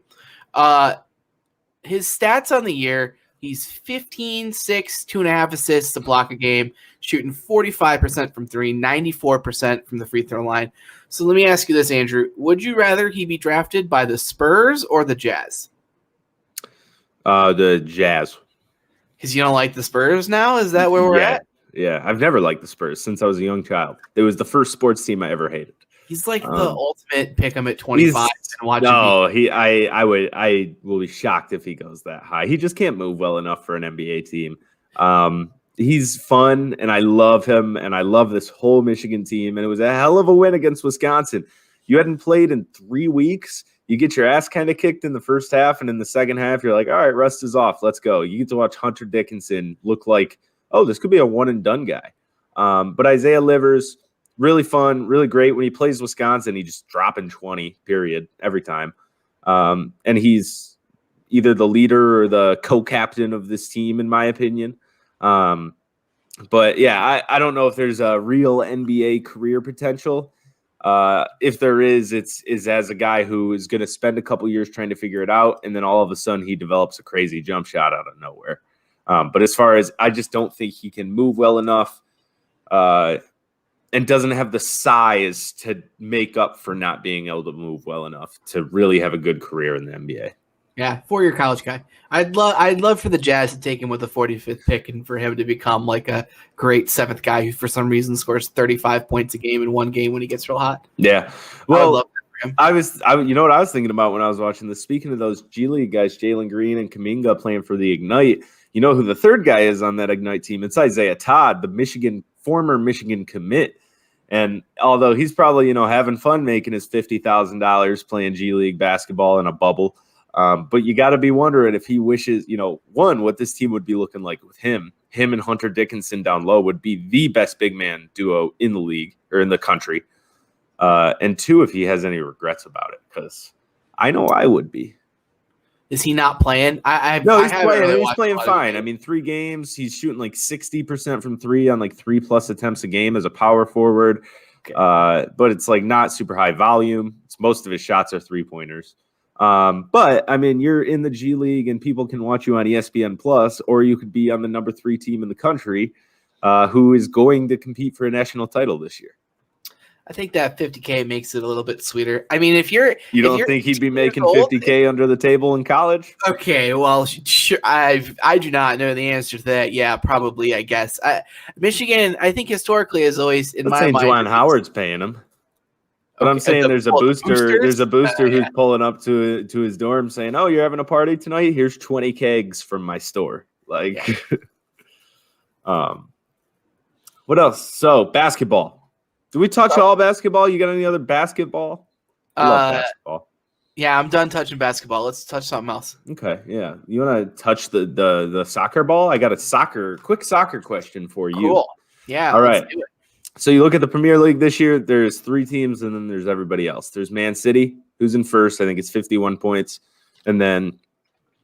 His stats on the year, he's 15, 6, 2.5 assists, a block a game, shooting 45% from three, 94% from the free throw line. So let me ask you this, Andrew. Would you rather he be drafted by the Spurs or the Jazz? The Jazz. Because you don't like the Spurs now? Is that where we're at? Yeah, I've never liked the Spurs since I was a young child. It was the first sports team I ever hated. He's like the ultimate pick him at 25 and watch him. No, I will be shocked if he goes that high. He just can't move well enough for an NBA team. He's fun, and I love him, and I love this whole Michigan team. And it was a hell of a win against Wisconsin. You hadn't played in 3 weeks. You get your ass kind of kicked in the first half, and in the second half, you're like, all right, rust is off. Let's go. You get to watch Hunter Dickinson look like, oh, this could be a one-and-done guy. But Isaiah Livers, really fun, really great. When he plays Wisconsin, he just dropping 20, period, every time. And he's either the leader or the co-captain of this team, in my opinion. But yeah, I don't know if there's a real NBA career potential. If there is, it's as a guy who is going to spend a couple years trying to figure it out, and then all of a sudden he develops a crazy jump shot out of nowhere. But as far as, I just don't think he can move well enough, and doesn't have the size to make up for not being able to move well enough to really have a good career in the NBA. Yeah, 4-year college guy. I'd love for the Jazz to take him with the 45th pick and for him to become like a great 7th guy who for some reason scores 35 points a game in one game when he gets real hot. Yeah. Well, love that for him. You know what I was thinking about when I was watching this? Speaking of those G League guys, Jalen Green and Kuminga playing for the Ignite, you know who the third guy is on that Ignite team? It's Isaiah Todd, the former Michigan commit. And although he's probably, having fun making his $50,000 playing G League basketball in a bubble, but you got to be wondering if he wishes, what this team would be looking like with him. Him and Hunter Dickinson down low would be the best big man duo in the league or in the country. And 2, if he has any regrets about it, because I know I would be. Is he not playing? No, he's playing. Really, he's playing fine. I mean, 3 games. He's shooting like 60% from 3 on like 3+ attempts a game as a power forward. Okay. But it's like not super high volume. Most of his shots are 3-pointers. But I mean, you're in the G League and people can watch you on ESPN Plus, or you could be on the number 3 team in the country, who is going to compete for a national title this year. I think that $50K makes it a little bit sweeter. I mean, you don't think he'd be making $50K under the table in college? Okay, well, sure. I do not know the answer to that. Yeah, probably. I guess Michigan. I think historically is always in my mind. Juwan Howard's paying him. But I'm saying there's a booster. There's a booster who's pulling up to his dorm saying, "Oh, you're having a party tonight? Here's 20 kegs from my store." Like, what else? So basketball. Do we touch all basketball? You got any other basketball? I love basketball. Yeah, I'm done touching basketball. Let's touch something else. Okay, yeah. You want to touch the soccer ball? I got a quick soccer question for you. Cool. Yeah. All right. So you look at the Premier League this year, there's 3 teams, and then there's everybody else. There's Man City, who's in first. I think it's 51 points. And then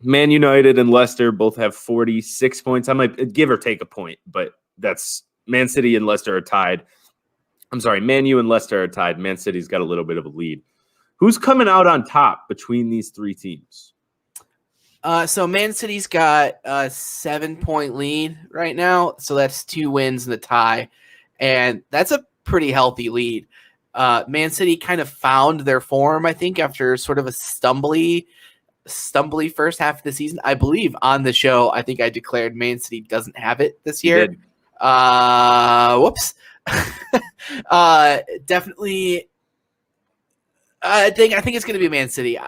Man United and Leicester both have 46 points. I might give or take a point, but that's Man City and Leicester are tied. I'm sorry, Man U and Leicester are tied. Man City's got a little bit of a lead. Who's coming out on top between these 3 teams? So Man City's got a 7-point lead right now. So that's 2 wins and a tie. And that's a pretty healthy lead. Man City kind of found their form, I think, after sort of a stumbly first half of the season. I believe on the show, I think I declared Man City doesn't have it this year. Whoops. Definitely. I think it's going to be Man City.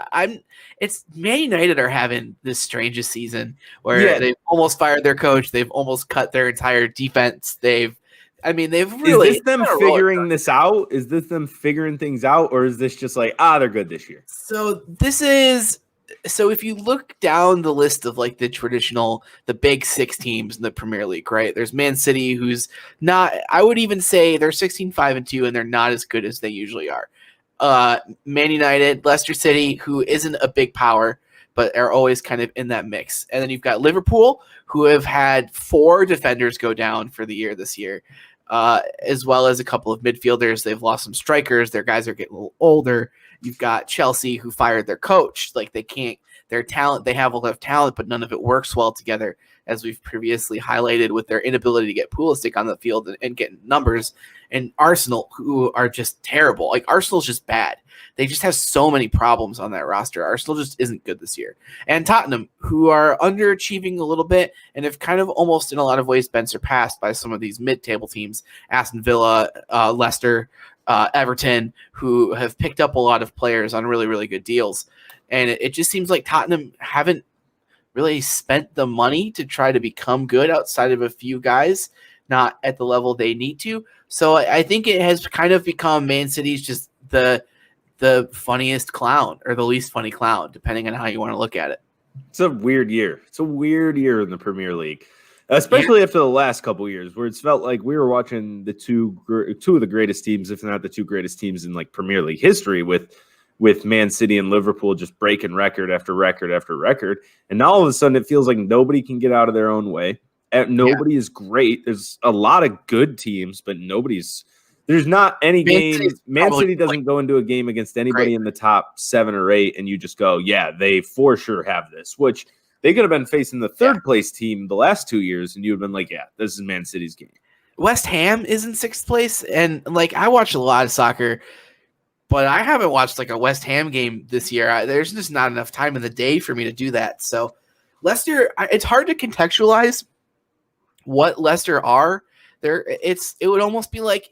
It's Man United are having the strangest season where they've almost fired their coach. They've almost cut their entire defense. They've really. Is this them figuring this out? Is this them figuring things out, or is this just like they're good this year? So if you look down the list of like the big 6 teams in the Premier League, right? There's Man City, who's not. I would even say they're 16-5-2, and they're not as good as they usually are. Man United, Leicester City, who isn't a big power, but are always kind of in that mix. And then you've got Liverpool, who have had 4 defenders go down for the year this year, as well as a couple of midfielders. They've lost some strikers. Their guys are getting a little older. You've got Chelsea, who fired their coach. Like their talent, they have a lot of talent, but none of it works well together, as we've previously highlighted with their inability to get Pulisic on the field and get numbers. And Arsenal, who are just terrible. Like Arsenal's just bad. They just have so many problems on that roster. Arsenal just isn't good this year. And Tottenham, who are underachieving a little bit and have kind of almost in a lot of ways been surpassed by some of these mid-table teams, Aston Villa, Leicester, Everton, who have picked up a lot of players on really, really good deals. And it just seems like Tottenham haven't really spent the money to try to become good outside of a few guys, not at the level they need to. So I think it has kind of become Man City's just the funniest clown or the least funny clown, depending on how you want to look at it. It's a weird year. It's a weird year in the Premier League, especially after the last couple of years where it's felt like we were watching the two of the greatest teams, if not the two greatest teams in like Premier League history with Man City and Liverpool just breaking record after record after record. And now all of a sudden it feels like nobody can get out of their own way. Nobody is great. There's a lot of good teams, but there's not any game. Man City doesn't go into a game against anybody in the top 7 or 8, and you just go, yeah, they for sure have this, which they could have been facing the third place team the last 2 years, and you would have been like, yeah, this is Man City's game. West Ham is in 6th place, and like I watch a lot of soccer, but I haven't watched like a West Ham game this year. There's just not enough time in the day for me to do that. So Leicester, it's hard to contextualize what Leicester are. It would almost be like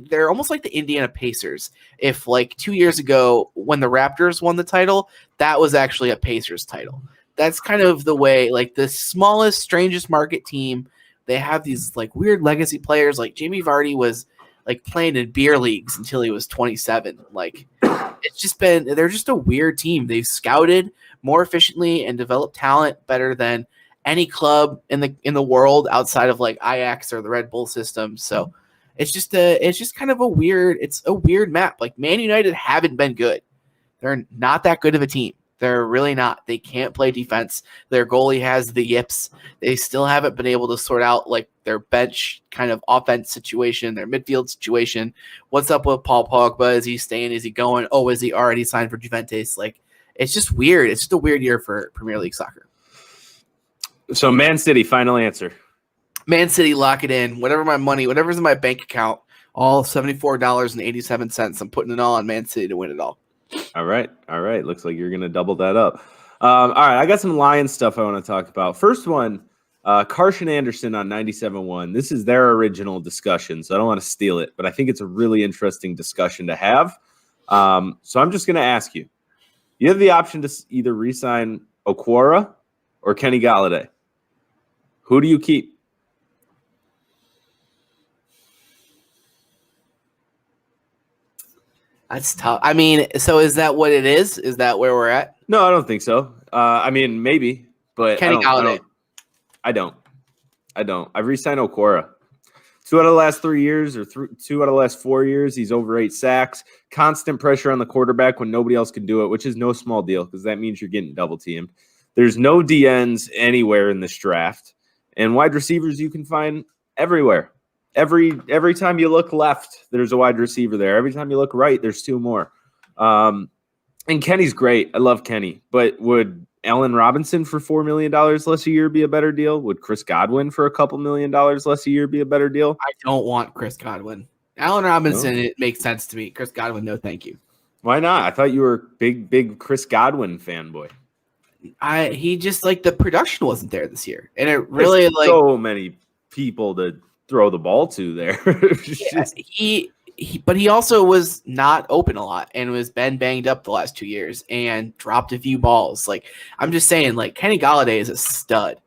they're almost like the Indiana Pacers. If like 2 years ago when the Raptors won the title, that was actually a Pacers title. That's kind of the way, like the smallest, strangest market team. They have these like weird legacy players. Like Jamie Vardy was like playing in beer leagues until he was 27. Like they're just a weird team. They've scouted more efficiently and developed talent better than any club in the world outside of like Ajax or the Red Bull system. So it's just kind of a weird map. Like Man United haven't been good. They're not that good of a team. They're really not. They can't play defense. Their goalie has the yips. They still haven't been able to sort out like their bench kind of offense situation, their midfield situation. What's up with Paul Pogba? Is he staying? Is he going? Oh, is he already signed for Juventus? Like it's just weird. It's just a weird year for Premier League soccer. So Man City, final answer. Man City, lock it in. Whatever's in my bank account, all $74.87. I'm putting it all on Man City to win it all. All right. Looks like you're going to double that up. All right, I got some Lions stuff I want to talk about. First one, Carson Anderson on 97.1. This is their original discussion, so I don't want to steal it, but I think it's a really interesting discussion to have. So I'm just going to ask you. You have the option to either re-sign Okwara or Kenny Golladay. Who do you keep? That's tough. I mean, so is that what it is? Is that where we're at? No, I don't think so. I mean, maybe, but Kenny Golladay. I don't. I've re-signed Okwara. 2 out of the last 3 years or 2 out of the last 4 years, he's over 8 sacks. Constant pressure on the quarterback when nobody else can do it, which is no small deal because that means you're getting double teamed. There's no DNs anywhere in this draft. And wide receivers you can find everywhere. Every time you look left, there's a wide receiver there. Every time you look right, there's 2 more. And Kenny's great. I love Kenny. But would Allen Robinson for $4 million less a year be a better deal? Would Chris Godwin for a couple $1 million less a year be a better deal? I don't want Chris Godwin. Allen Robinson, It makes sense to me. Chris Godwin, no thank you. Why not? I thought you were a big Chris Godwin fanboy. He just like the production wasn't there this year, and it really There's so many people to throw the ball to there. But he also was not open a lot and was been banged up the last 2 years and dropped a few balls. Like I'm just saying, like Kenny Golladay is a stud,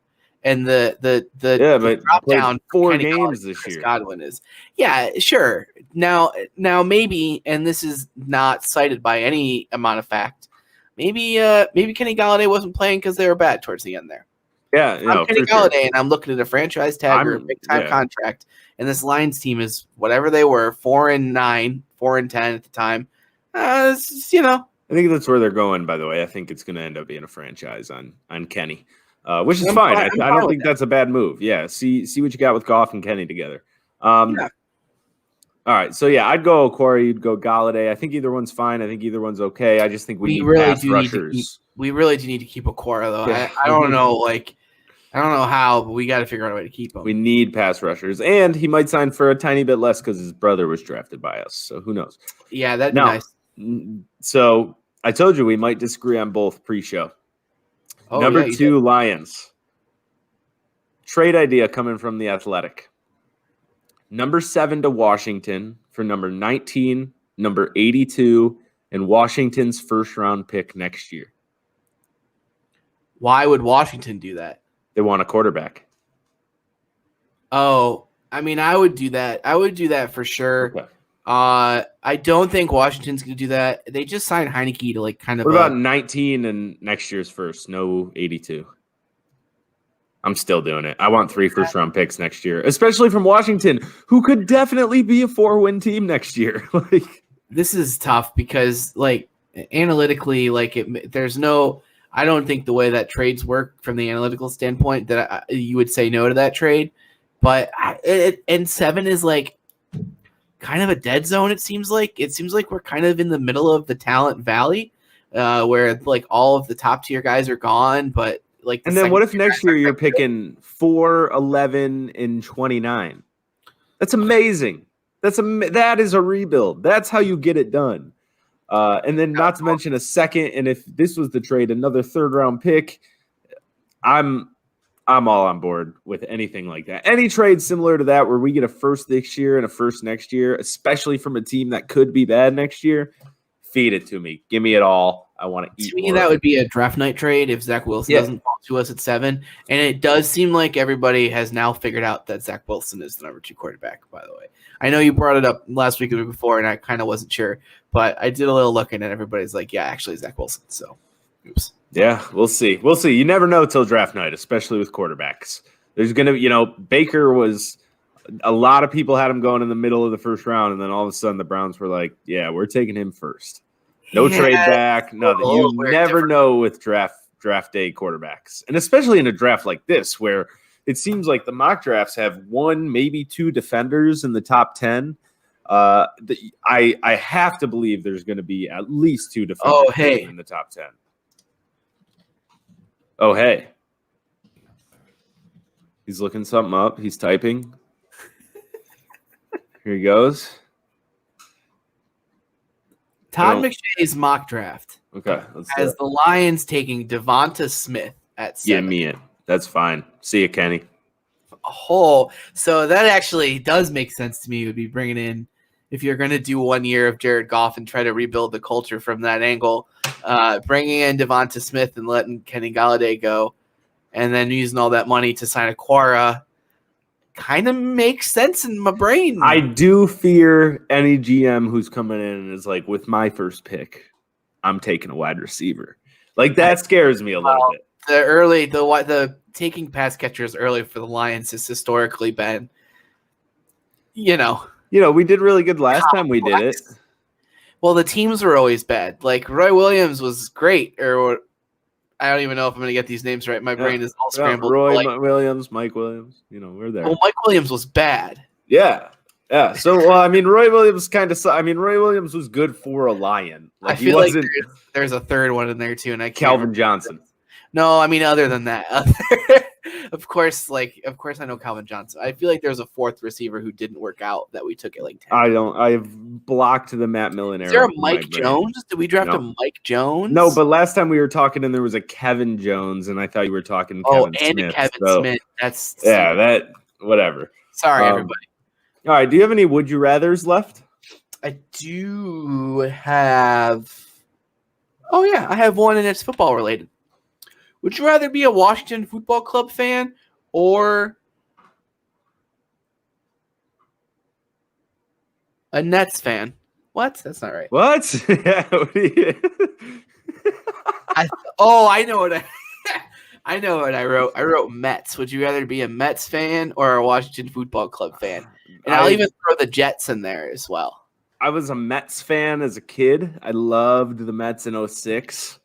and the drop down 4 games this year. Godwin is sure. Now maybe, and this is not cited by any amount of fact. Maybe Kenny Golladay wasn't playing because they were bad towards the end there. Yeah, I'm Kenny Golladay, and I'm looking at a franchise tag or a big-time contract, and this Lions team is whatever they were, 4-9, 4-10 at the time. I think that's where they're going, by the way. I think it's going to end up being a franchise on Kenny, which is fine. I don't think that's a bad move. Yeah, see what you got with Goff and Kenny together. All right, so I'd go Okwara, you'd go Golladay. I think either one's fine. I think either one's okay. I just think we need pass rushers. We really do need to keep Okwara, though. Yeah. I don't know, I don't know how, but we got to figure out a way to keep him. We need pass rushers, and he might sign for a tiny bit less because his brother was drafted by us. So who knows? Yeah, that'd be nice. So I told you we might disagree on both pre-show. Number 2, Lions. Trade idea coming from the Athletic. Number 7 to Washington for number 19, number 82, and Washington's first-round pick next year. Why would Washington do that? They want a quarterback. Oh, I mean, I would do that. I would do that for sure. Okay. I don't think Washington's going to do that. They just signed Heineke to like kind of. What about 19 and next year's first? No 82. I'm still doing it. I want 3 first-round picks next year, especially from Washington, who could definitely be a 4-win team next year. This is tough because, like, analytically, like, there's no. I don't think the way that trades work from the analytical standpoint that you would say no to that trade, but and 7 is like kind of a dead zone. It seems like we're kind of in the middle of the talent valley, where like all of the top tier guys are gone, but. Like and then what if next year you're picking 4, 11, and 29? That's amazing. That is a rebuild. That's how you get it done. And then not to mention a second, and if this was the trade, another 3rd round pick. I'm all on board with anything like that. Any trade similar to that where we get a first this year and a first next year, especially from a team that could be bad next year, feed it to me. Give me it all. I want to eat. To me, that would be a draft night trade if Zach Wilson doesn't fall to us at 7. And it does seem like everybody has now figured out that Zach Wilson is the number 2 quarterback, by the way. I know you brought it up last week or the week before, and I kind of wasn't sure. But I did a little looking, and everybody's like, yeah, actually, Zach Wilson. So, oops. Yeah, we'll see. We'll see. You never know till draft night, especially with quarterbacks. There's going to, Baker was – a lot of people had him going in the middle of the first round, and then all of a sudden the Browns were like, yeah, we're taking him first. No trade back, nothing. You never know with draft day quarterbacks. And especially in a draft like this where it seems like the mock drafts have 1, maybe 2 defenders in the top 10. I have to believe there's going to be at least 2 defenders in the top 10. Oh, hey. He's looking something up. He's typing. Here he goes. Todd McShay's mock draft. Okay. Has the Lions taking Devonta Smith at 7. Give me it. That's fine. See you, Kenny. Oh, so that actually does make sense to me. Would be bringing in, if you're going to do 1 year of Jared Goff and try to rebuild the culture from that angle, bringing in Devonta Smith and letting Kenny Golladay go, and then using all that money to sign Aquara. Kind of makes sense in my brain. I do fear any GM who's coming in and is like, with my first pick, I'm taking a wide receiver. Like that scares me a little bit. The taking pass catchers early for the Lions has historically been, we did really good last time we did it. Well, the teams were always bad. Like Roy Williams was great, or I don't even know if I'm going to get these names right. My brain is all scrambled. Williams, Mike Williams. We're there. Well, Mike Williams was bad. Yeah. Yeah. So, Roy Williams Roy Williams was good for a Lion. I feel like there's a third one in there too, and Calvin Johnson. No, other than that, of course, I know Calvin Johnson. I feel like there's a 4th receiver who didn't work out that we took at like 10. I have blocked the Matt Millen era. Is there a Mike Jones? Did we draft a Mike Jones? No, but last time we were talking and there was a Kevin Jones, and I thought you were talking Kevin Smith. Kevin Smith. That's whatever. Sorry, everybody. All right. Do you have any would you rathers left? I do have. Oh yeah, I have one, and it's football related. Would you rather be a Washington Football Club fan or a Nets fan? What? That's not right. What? Yeah. I know what I know what I wrote. I wrote Mets. Would you rather be a Mets fan or a Washington Football Club fan? And I'll even throw the Jets in there as well. I was a Mets fan as a kid. I loved the Mets in 06.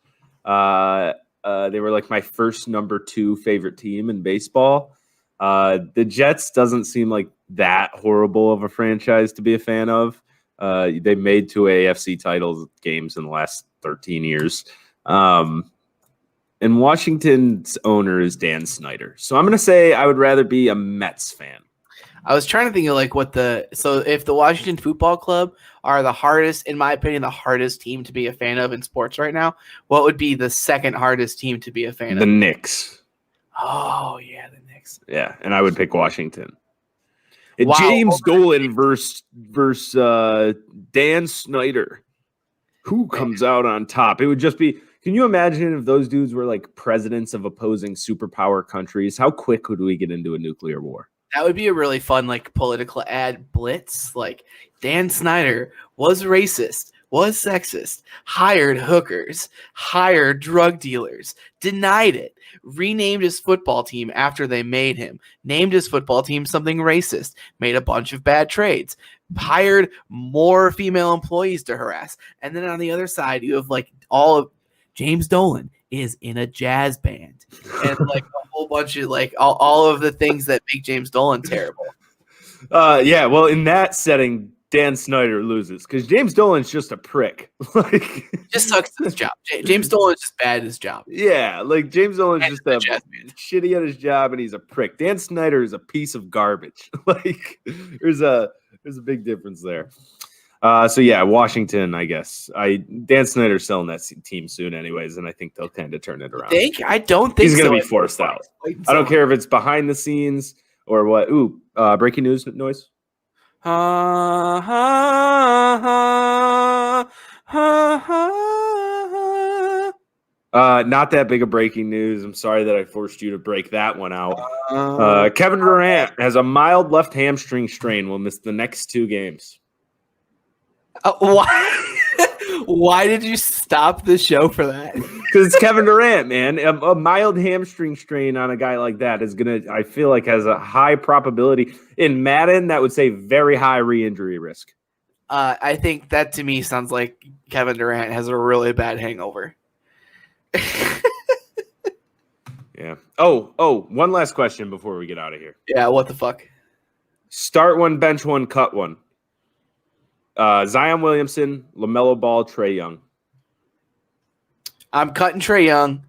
They were like my first number 2 favorite team in baseball. The Jets doesn't seem like that horrible of a franchise to be a fan of. They made 2 AFC title games in the last 13 years. And Washington's owner is Dan Snyder. So I'm going to say I would rather be a Mets fan. I was trying to think of if the Washington Football Club are the hardest, in my opinion, the hardest team to be a fan of in sports right now, what would be the second hardest team to be a fan of? The Knicks. Oh, yeah, the Knicks. Yeah, and I would pick Washington. Wow. James Dolan versus Dan Snyder. Who comes out on top? It would just be Can you imagine if those dudes were like presidents of opposing superpower countries? How quick would we get into a nuclear war? That would be a really fun, like, political ad blitz. Like, Dan Snyder was racist, was sexist, hired hookers, hired drug dealers, denied it, renamed his football team after they made him, named his football team something racist, made a bunch of bad trades, hired more female employees to harass. And then on the other side, you have, like, all of James Dolan is in a jazz band and like a whole bunch of like all of the things that make James Dolan terrible. Yeah, well, in that setting, Dan Snyder loses because James Dolan's just a prick. Like, just sucks at his job. James Dolan's just bad at his job. Yeah, like James Dolan's just shitty at his job, and he's a prick. Dan Snyder is a piece of garbage. Like, there's a big difference there. So yeah, Washington, I guess. Dan Snyder's selling that team soon, anyways, and I think they'll kind of turn it around. I don't think he's going to be forced out. I don't care if it's behind the scenes or what. Ooh, breaking news noise. Not that big of breaking news. I'm sorry that I forced you to break that one out. Kevin Durant has a mild left hamstring strain. Will miss the next 2 games. Why? Why did you stop the show for that? Because it's Kevin Durant, man. A mild hamstring strain on a guy like that is I feel like has a high probability. In Madden, that would say very high re-injury risk. I think that to me sounds like Kevin Durant has a really bad hangover. Yeah. Oh, one last question before we get out of here. Yeah, what the fuck? Start one, bench one, cut one. Zion Williamson, LaMelo Ball, Trae Young. I'm cutting Trae Young.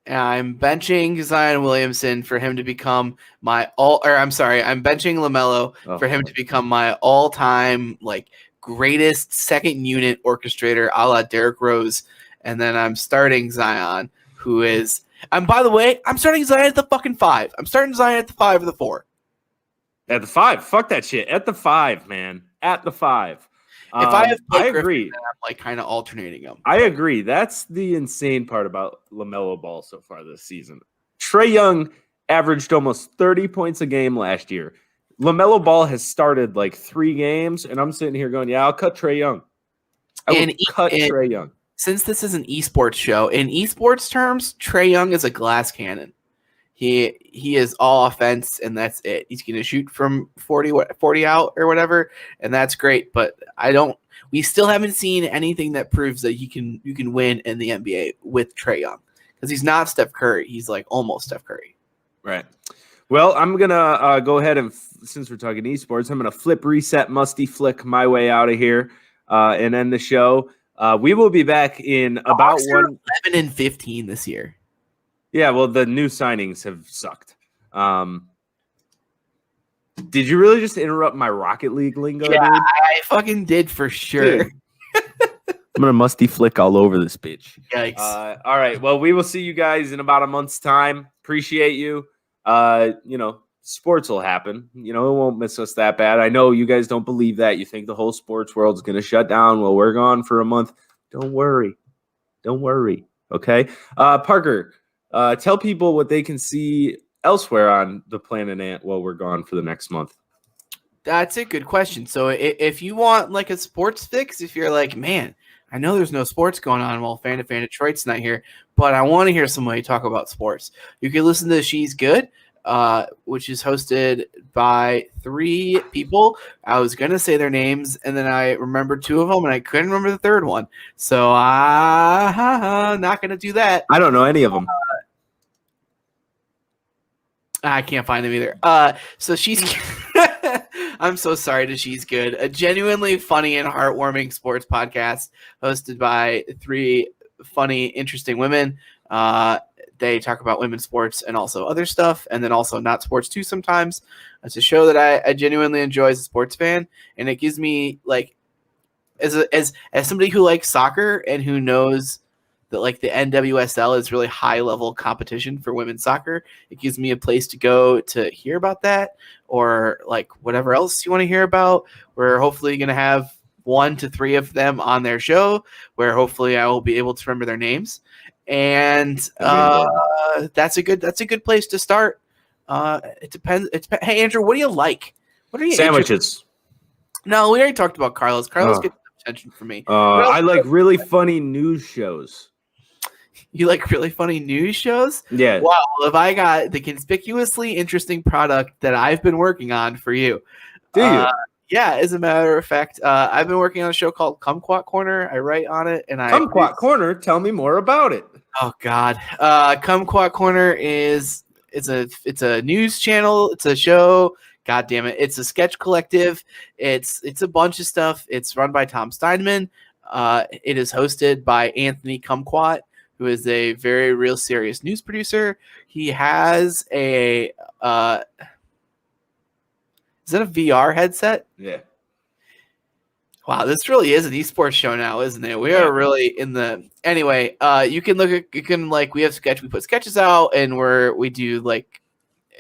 And I'm benching Zion Williamson for him to become I'm benching LaMelo for him to become my all-time like greatest second unit orchestrator, a la Derrick Rose. And then I'm starting Zion, who is. And by the way, I'm starting Zion at the fucking 5. I'm starting Zion at the 5 or the 4. At the 5, fuck that shit. At the 5, man. At the 5. If I have I agree. Griffin, I'm like kind of alternating them. I agree. That's the insane part about LaMelo Ball so far this season. Trae Young averaged almost 30 points a game last year. LaMelo Ball has started like 3 games, and I'm sitting here going, yeah, I'll cut Trae Young. Trae Young. Since this is an esports show, in esports terms, Trae Young is a glass cannon. He is all offense, and that's it. He's going to shoot from 40 out or whatever, and that's great. But we still haven't seen anything that proves that you can win in the NBA with Trae Young, because he's not Steph Curry. He's like almost Steph Curry. Right. Well, I'm going to go ahead and, since we're talking esports, I'm going to flip, reset, musty flick my way out of here and end the show. We will be back in about 11-15 this year. Yeah, well, the new signings have sucked. Did you really just interrupt my Rocket League lingo? Yeah, dude? I fucking did for sure. I'm going to musty flick all over this bitch. Yikes. All right, well, we will see you guys in about a month's time. Appreciate you. Sports will happen. It won't miss us that bad. I know you guys don't believe that. You think the whole sports world's going to shut down. Well, we're gone for a month. Don't worry. Okay? Parker, tell people what they can see elsewhere on the Planet Ant while we're gone for the next month. That's a good question. So if you want like a sports fix, if you're like, man, I know there's no sports going on while Fan2Fan Detroit's not here, but I want to hear somebody talk about sports, you can listen to She's Good, which is hosted by 3 people. I was going to say their names, and then I remembered 2 of them, and I couldn't remember the third one. So I'm not going to do that. I don't know any of them. I can't find them either. So she's I'm so sorry to She's Good, a genuinely funny and heartwarming sports podcast hosted by 3 funny, interesting women. They talk about women's sports and also other stuff, and then also not sports too sometimes. It's a show that I genuinely enjoy as a sports fan, and it gives me like as somebody who likes soccer and who knows that like the NWSL is really high level competition for women's soccer. It gives me a place to go to hear about that, or like whatever else you want to hear about. We're hopefully going to have 1 to 3 of them on their show, where hopefully I will be able to remember their names. And that's a good place to start. It depends. Hey, Andrew, what do you like? What are you sandwiches? No, we already talked about Carlos. Carlos gets attention from me. I like really funny news shows. You like really funny news shows? Yeah. Wow. If I got the conspicuously interesting product that I've been working on for you. Do you? Yeah, as a matter of fact, I've been working on a show called Kumquat Corner. I write on it, and Kumquat Corner. Tell me more about it. Oh God, Kumquat Corner it's a news channel. It's a show. God damn it! It's a sketch collective. It's a bunch of stuff. It's run by Tom Steinman. It is hosted by Anthony Kumquat, who is a very real serious news producer. He has a is that a VR headset? Yeah. Wow, this really is an esports show now, isn't it? We are really in the anyway. We put sketches out, and we do like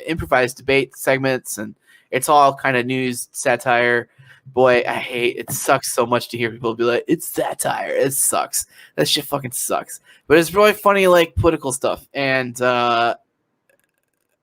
improvised debate segments, and it's all kind of news satire. Boy, it sucks so much to hear people be like, it's satire. It sucks. That shit fucking sucks. But it's really funny, like political stuff. And that's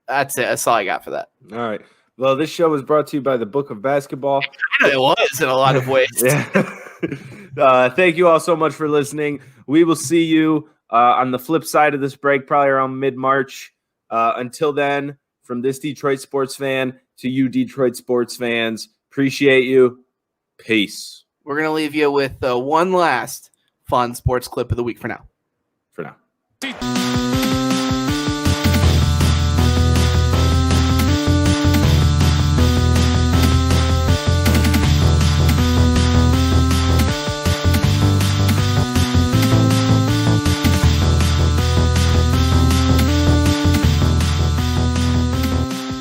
it. That's all I got for that. All right. Well, this show was brought to you by the Book of Basketball. It was in a lot of ways. Yeah. Thank you all so much for listening. We will see you on the flip side of this break, probably around mid-March. Until then, from this Detroit sports fan to you Detroit sports fans, appreciate you. Peace. We're going to leave you with one last fun sports clip of the week for now. For now.